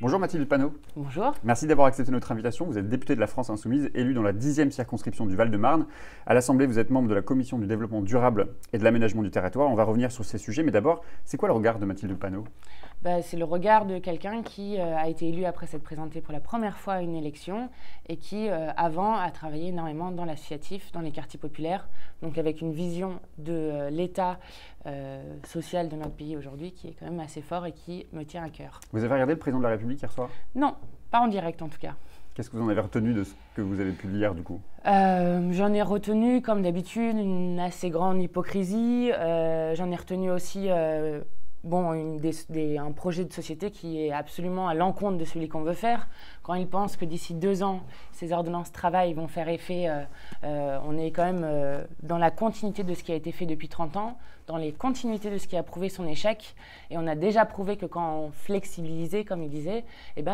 Bonjour Mathilde Panot. Bonjour. Merci d'avoir accepté notre invitation. Vous êtes députée de la France Insoumise, élue dans la 10e circonscription du Val-de-Marne. À l'Assemblée, vous êtes membre de la Commission du développement durable et de l'aménagement du territoire. On va revenir sur ces sujets, mais d'abord, c'est quoi le regard de Mathilde Panot? C'est le regard de quelqu'un qui a été élu après s'être présenté pour la première fois à une élection et qui, avant, a travaillé énormément dans l'associatif, dans les quartiers populaires, donc avec une vision de l'état social de notre pays aujourd'hui qui est quand même assez fort et qui me tient à cœur. Vous avez regardé le président de la République hier soir? Non, pas en direct en tout cas. Qu'est-ce que vous en avez retenu de ce que vous avez pu lire du coup? J'en ai retenu, comme d'habitude, une assez grande hypocrisie. J'en ai retenu aussi un projet de société qui est absolument à l'encontre de celui qu'on veut faire. Quand ils pensent que d'ici 2 ans, ces ordonnances travail vont faire effet, on est quand même dans la continuité de ce qui a été fait depuis 30 ans, dans les continuités de ce qui a prouvé son échec. Et on a déjà prouvé que quand on flexibilisait, comme il disait,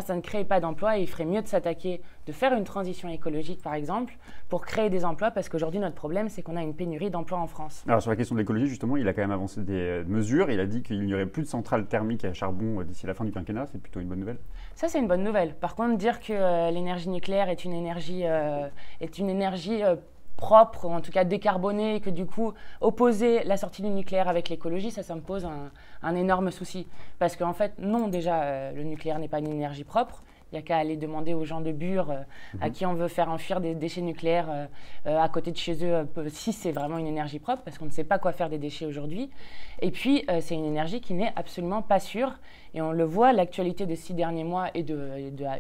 ça ne créait pas d'emplois et il ferait mieux de s'attaquer, de faire une transition écologique par exemple, pour créer des emplois, parce qu'aujourd'hui notre problème c'est qu'on a une pénurie d'emplois en France. Alors sur la question de l'écologie justement, il a quand même avancé des mesures. Il a dit qu'il n'y aurait plus de centrales thermiques à charbon d'ici la fin du quinquennat. C'est plutôt une bonne nouvelle. Ça c'est une bonne nouvelle. Par contre, dire que l'énergie nucléaire est une énergie propre, ou en tout cas décarbonée, et que du coup, opposer la sortie du nucléaire avec l'écologie, ça me pose un énorme souci. Parce qu'en fait, non, déjà, le nucléaire n'est pas une énergie propre. Il n'y a qu'à aller demander aux gens de Bure à qui on veut faire enfuir des déchets nucléaires à côté de chez eux, si c'est vraiment une énergie propre, parce qu'on ne sait pas quoi faire des déchets aujourd'hui. Et puis, c'est une énergie qui n'est absolument pas sûre. Et on le voit, l'actualité des 6 derniers mois et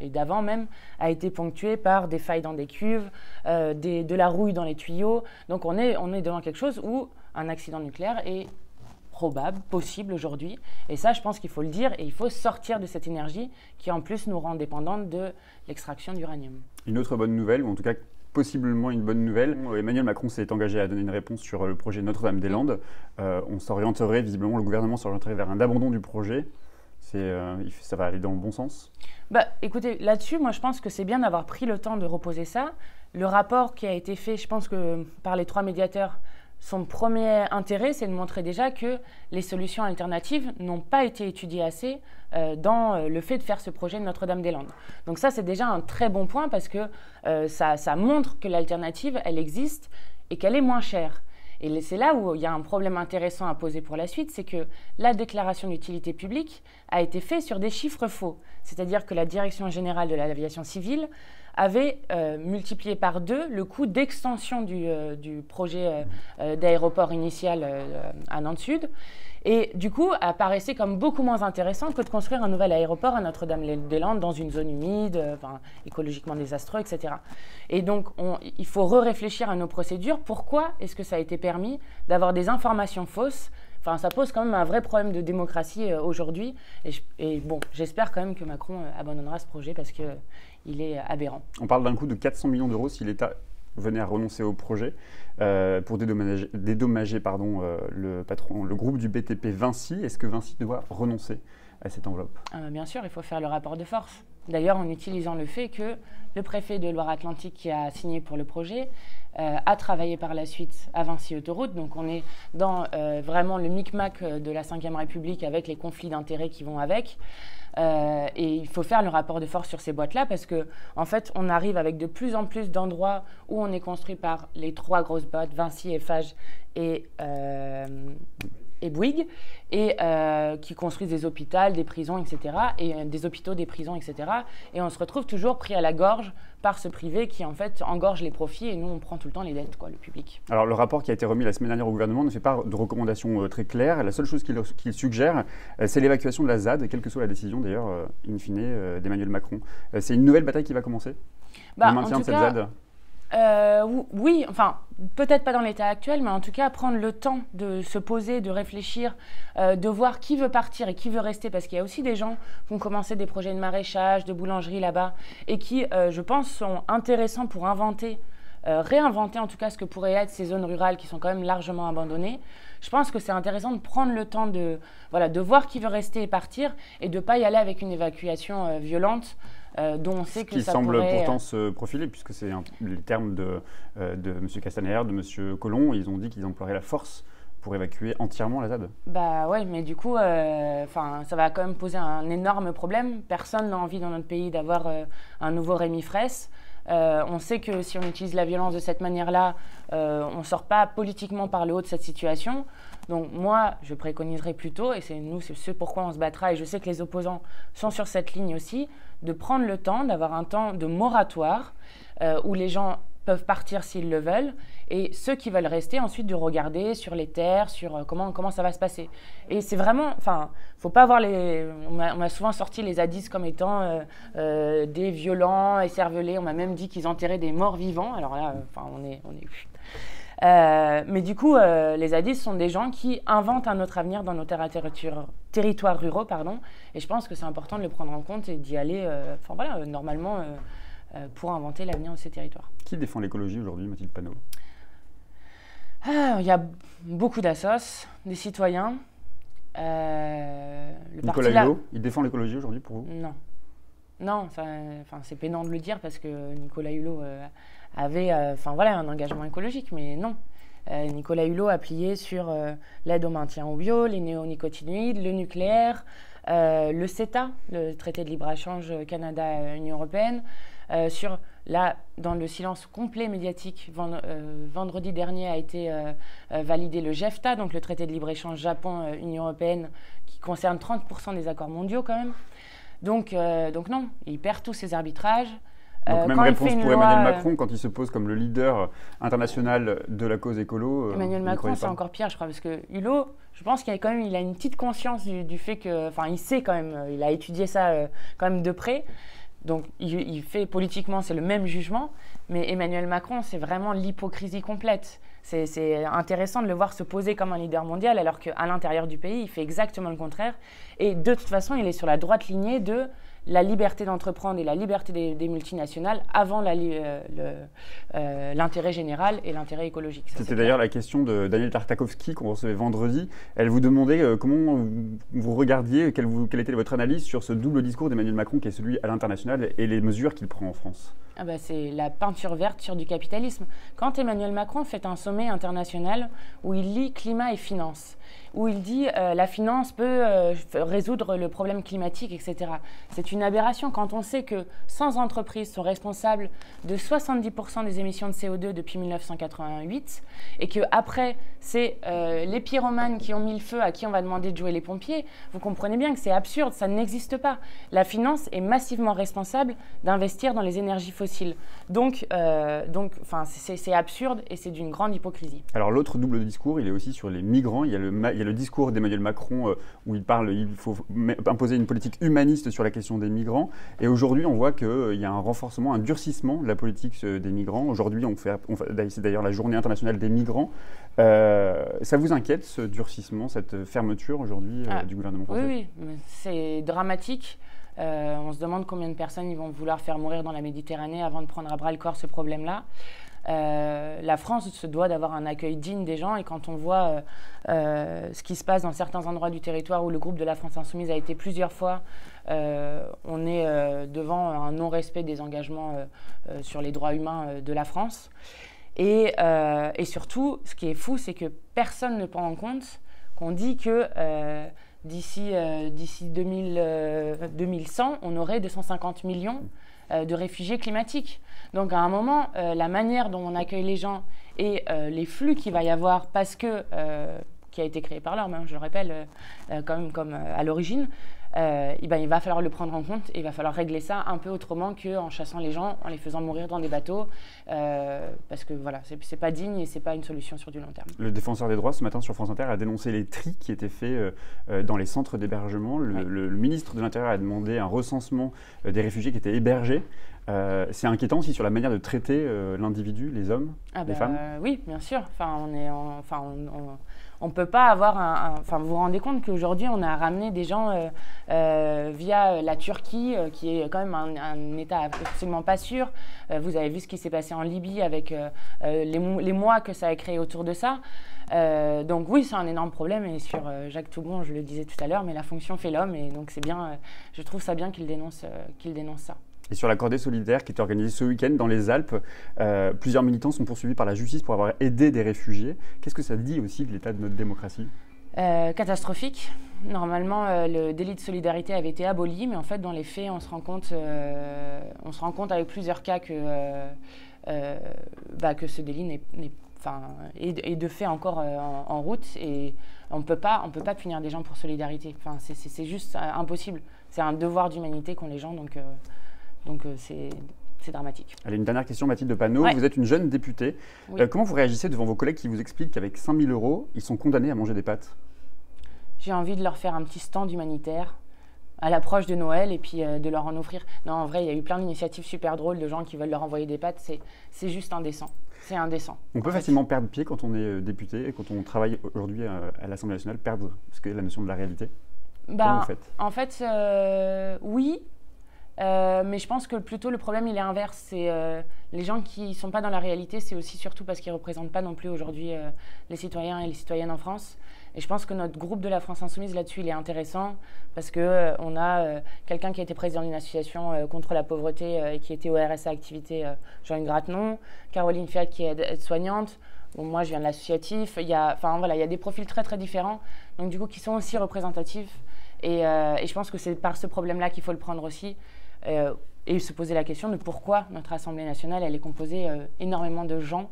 d'avant même a été ponctuée par des failles dans des cuves, de la rouille dans les tuyaux. Donc on est devant quelque chose où un accident nucléaire est probable, possible aujourd'hui. Et ça, je pense qu'il faut le dire et il faut sortir de cette énergie qui, en plus, nous rend dépendantes de l'extraction d'uranium. Une autre bonne nouvelle, ou en tout cas possiblement une bonne nouvelle, Emmanuel Macron s'est engagé à donner une réponse sur le projet Notre-Dame-des-Landes. On s'orienterait, visiblement, le gouvernement s'orienterait vers un abandon du projet. Ça va aller dans le bon sens? Écoutez, là-dessus, moi, je pense que c'est bien d'avoir pris le temps de reposer ça. Le rapport qui a été fait, je pense que par les 3 médiateurs, son premier intérêt, c'est de montrer déjà que les solutions alternatives n'ont pas été étudiées assez dans le fait de faire ce projet de Notre-Dame-des-Landes. Donc ça, c'est déjà un très bon point parce que ça montre que l'alternative, elle existe et qu'elle est moins chère. Et c'est là où il y a un problème intéressant à poser pour la suite, c'est que la déclaration d'utilité publique a été faite sur des chiffres faux. C'est-à-dire que la Direction générale de l'aviation civile avait multiplié par 2 le coût d'extension du projet d'aéroport initial à Nantes-Sud. Et du coup, apparaissait comme beaucoup moins intéressant que de construire un nouvel aéroport à Notre-Dame-des-Landes dans une zone humide, écologiquement désastreux, etc. Et donc, il faut réfléchir à nos procédures. Pourquoi est-ce que ça a été permis d'avoir des informations fausses? Ça pose quand même un vrai problème de démocratie aujourd'hui. Et j'espère quand même que Macron abandonnera ce projet parce qu'il est aberrant. On parle d'un coût de 400 millions d'euros si l'État venait à renoncer au projet pour dédommager le groupe du BTP Vinci. Est-ce que Vinci doit renoncer à cette enveloppe? Bien sûr, il faut faire le rapport de force. D'ailleurs, en utilisant le fait que le préfet de Loire-Atlantique qui a signé pour le projet a travaillé par la suite à Vinci Autoroute. Donc on est dans vraiment le micmac de la Ve République avec les conflits d'intérêts qui vont avec. Et il faut faire le rapport de force sur ces boîtes-là parce que, en fait, on arrive avec de plus en plus d'endroits où on est construit par les 3 grosses boîtes, Vinci, Eiffage et Bouygues, et qui construisent des hôpitaux, des prisons, etc., et des hôpitaux, des prisons, etc. Et on se retrouve toujours pris à la gorge par ce privé qui, en fait, engorge les profits et nous, on prend tout le temps les dettes, le public. Alors, le rapport qui a été remis la semaine dernière au gouvernement ne fait pas de recommandations très claires. La seule chose qu'il suggère, c'est l'évacuation de la ZAD, quelle que soit la décision, d'ailleurs, in fine, d'Emmanuel Macron. C'est une nouvelle bataille qui va commencer? Le maintien de cette ZAD? Oui, peut-être pas dans l'état actuel, mais en tout cas prendre le temps de se poser, de réfléchir, de voir qui veut partir et qui veut rester, parce qu'il y a aussi des gens qui ont commencé des projets de maraîchage, de boulangerie là-bas, et qui, je pense, sont intéressants pour réinventer en tout cas ce que pourraient être ces zones rurales qui sont quand même largement abandonnées. Je pense que c'est intéressant de prendre le temps de voir qui veut rester et partir, et de ne pas y aller avec une évacuation violente. Dont on sait que qui ça semble pourrait pourtant se profiler, puisque c'est les termes de M. Castaner, de M. Collomb. Ils ont dit qu'ils emploieraient la force pour évacuer entièrement la ZAD. Bah ouais, mais du coup, ça va quand même poser un énorme problème. Personne n'a envie dans notre pays d'avoir un nouveau Rémi Fraisse. On sait que si on utilise la violence de cette manière-là, on ne sort pas politiquement par le haut de cette situation. Donc moi, je préconiserais plutôt, et c'est ce pourquoi on se battra, et je sais que les opposants sont sur cette ligne aussi, de prendre le temps, d'avoir un temps de moratoire où les gens peuvent partir s'ils le veulent, et ceux qui veulent rester, ensuite de regarder sur les terres, sur comment ça va se passer. Et c'est vraiment, faut pas avoir on m'a souvent sorti les zadistes comme étant des violents, écervelés, on m'a même dit qu'ils enterraient des morts vivants, alors là, on est mais du coup, les zadistes sont des gens qui inventent un autre avenir dans nos territoires ruraux, et je pense que c'est important de le prendre en compte et d'y aller, normalement, pour inventer l'avenir de ces territoires. Qui défend l'écologie aujourd'hui, Mathilde Panot? Il y a beaucoup d'assos, des citoyens. Nicolas Hulot, il défend l'écologie aujourd'hui pour vous? Non, c'est pénible de le dire parce que Nicolas Hulot avait un engagement écologique, mais non. Nicolas Hulot a plié sur l'aide au maintien au bio, les néonicotinoïdes, le nucléaire, le CETA, le traité de libre-échange Canada-Union européenne, dans le silence complet médiatique, vendredi dernier a été validé le JEFTA, donc le traité de libre-échange Japon-Union européenne, qui concerne 30% des accords mondiaux quand même. Donc non, il perd tous ses arbitrages. Donc même réponse pour Emmanuel Macron quand il se pose comme le leader international de la cause écolo. Emmanuel Macron, c'est encore pire, je crois, parce que Hulot, je pense qu'il a une petite conscience du fait que, il sait quand même, il a étudié ça quand même de près. Donc, il fait politiquement, c'est le même jugement, mais Emmanuel Macron, c'est vraiment l'hypocrisie complète. C'est intéressant de le voir se poser comme un leader mondial, alors qu'à l'intérieur du pays, il fait exactement le contraire. Et de toute façon, il est sur la droite lignée de la liberté d'entreprendre et la liberté des multinationales avant l'intérêt général et l'intérêt écologique. C'était d'ailleurs la question de Daniel Tartakovsky qu'on recevait vendredi. Elle vous demandait comment vous regardiez, quelle était votre analyse sur ce double discours d'Emmanuel Macron qui est celui à l'international et les mesures qu'il prend en France. C'est la peinture verte sur du capitalisme. Quand Emmanuel Macron fait un sommet international où il lie climat et finance, où il dit la finance peut résoudre le problème climatique, etc. C'est une aberration quand on sait que 100 entreprises sont responsables de 70% des émissions de CO2 depuis 1988 et qu'après, c'est les pyromanes qui ont mis le feu à qui on va demander de jouer les pompiers. Vous comprenez bien que c'est absurde, ça n'existe pas. La finance est massivement responsable d'investir dans les énergies fossiles. Donc c'est absurde et c'est d'une grande hypocrisie. Alors l'autre double discours, il est aussi sur les migrants. Il y a le discours d'Emmanuel Macron où il parle il faut imposer une politique humaniste sur la question des migrants. Et aujourd'hui, on voit qu'il y a un renforcement, un durcissement de la politique des migrants. Aujourd'hui, c'est d'ailleurs la journée internationale des migrants. Ça vous inquiète, ce durcissement, cette fermeture aujourd'hui du gouvernement français? Oui, c'est dramatique. On se demande combien de personnes ils vont vouloir faire mourir dans la Méditerranée avant de prendre à bras le corps ce problème-là. La France se doit d'avoir un accueil digne des gens et quand on voit ce qui se passe dans certains endroits du territoire où le groupe de la France Insoumise a été plusieurs fois, on est devant un non-respect des engagements sur les droits humains de la France. Et surtout, ce qui est fou, c'est que personne ne prend en compte qu'on dit que d'ici 2100, on aurait 250 millions de réfugiés climatiques. Donc à un moment, la manière dont on accueille les gens et les flux qu'il va y avoir, parce que, qui a été créé par l'homme, je le rappelle, comme à l'origine, il va falloir le prendre en compte et il va falloir régler ça un peu autrement qu'en chassant les gens, en les faisant mourir dans des bateaux, parce que voilà, c'est pas digne et c'est pas une solution sur du long terme. Le défenseur des droits, ce matin sur France Inter, a dénoncé les tris qui étaient faits dans les centres d'hébergement. Le ministre de l'Intérieur a demandé un recensement des réfugiés qui étaient hébergés. C'est inquiétant aussi sur la manière de traiter l'individu, les hommes, les femmes. Oui, bien sûr. On ne peut pas avoir vous vous rendez compte qu'aujourd'hui, on a ramené des gens via la Turquie, qui est quand même un État absolument pas sûr. Vous avez vu ce qui s'est passé en Libye avec les mois que ça a créé autour de ça. Donc oui, c'est un énorme problème. Et sur Jacques Toubon, je le disais tout à l'heure, mais la fonction fait l'homme. Et donc c'est bien, je trouve ça bien qu'il dénonce ça. Et sur la cordée solidaire qui est organisée ce week-end dans les Alpes, plusieurs militants sont poursuivis par la justice pour avoir aidé des réfugiés. Qu'est-ce que ça dit aussi de l'état de notre démocratie ? Catastrophique. Normalement, le délit de solidarité avait été aboli, mais en fait, dans les faits, on se rend compte avec plusieurs cas que ce délit est de fait encore en route, et on peut pas punir des gens pour solidarité. Enfin, c'est juste impossible. C'est un devoir d'humanité qu'ont les gens, donc c'est dramatique. Allez, une dernière question, Mathilde Panot. Ouais. Vous êtes une jeune députée. Oui. Comment vous réagissez devant vos collègues qui vous expliquent qu'avec 5 000 €, ils sont condamnés à manger des pâtes ? J'ai envie de leur faire un petit stand humanitaire à l'approche de Noël et puis de leur en offrir. Non, en vrai, il y a eu plein d'initiatives super drôles de gens qui veulent leur envoyer des pâtes. C'est juste indécent. C'est indécent. On peut facilement perdre pied quand on est député et quand on travaille aujourd'hui à l'Assemblée nationale, perdre la notion de la réalité. Comment vous faites ? En fait, oui. Mais je pense que plutôt le problème il est inverse, c'est les gens qui ne sont pas dans la réalité, c'est aussi surtout parce qu'ils ne représentent pas non plus aujourd'hui les citoyens et les citoyennes en France. Et je pense que notre groupe de la France Insoumise là-dessus il est intéressant parce qu'on a quelqu'un qui a été président d'une association contre la pauvreté et qui était au RSA Activité, Jean-Yves Grattenon, Caroline Fiat qui est aide-soignante. Bon, moi je viens de l'associatif, il y a des profils très très différents, donc du coup qui sont aussi représentatifs. Et je pense que c'est par ce problème-là qu'il faut le prendre aussi. Et se poser la question de pourquoi notre Assemblée nationale elle est composée énormément de gens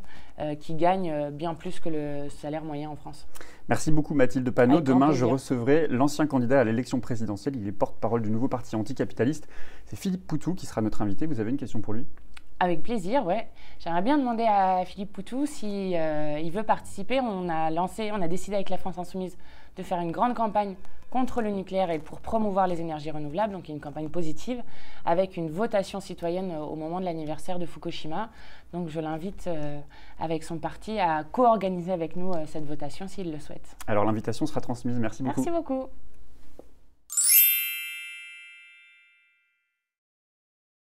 qui gagnent bien plus que le salaire moyen en France. Merci beaucoup Mathilde Panot. Avec Demain, grand je plaisir. recevrai l'ancien candidat à l'élection présidentielle. Il est porte-parole du nouveau parti anticapitaliste. C'est Philippe Poutou qui sera notre invité. Vous avez une question pour lui ? Avec plaisir, ouais. J'aimerais bien demander à Philippe Poutou si il veut participer. On a décidé avec la France Insoumise de faire une grande campagne contre le nucléaire et pour promouvoir les énergies renouvelables, donc une campagne positive, avec une votation citoyenne au moment de l'anniversaire de Fukushima. Donc je l'invite avec son parti à co-organiser avec nous cette votation s'il le souhaite. Alors l'invitation sera transmise. Merci beaucoup. Merci beaucoup.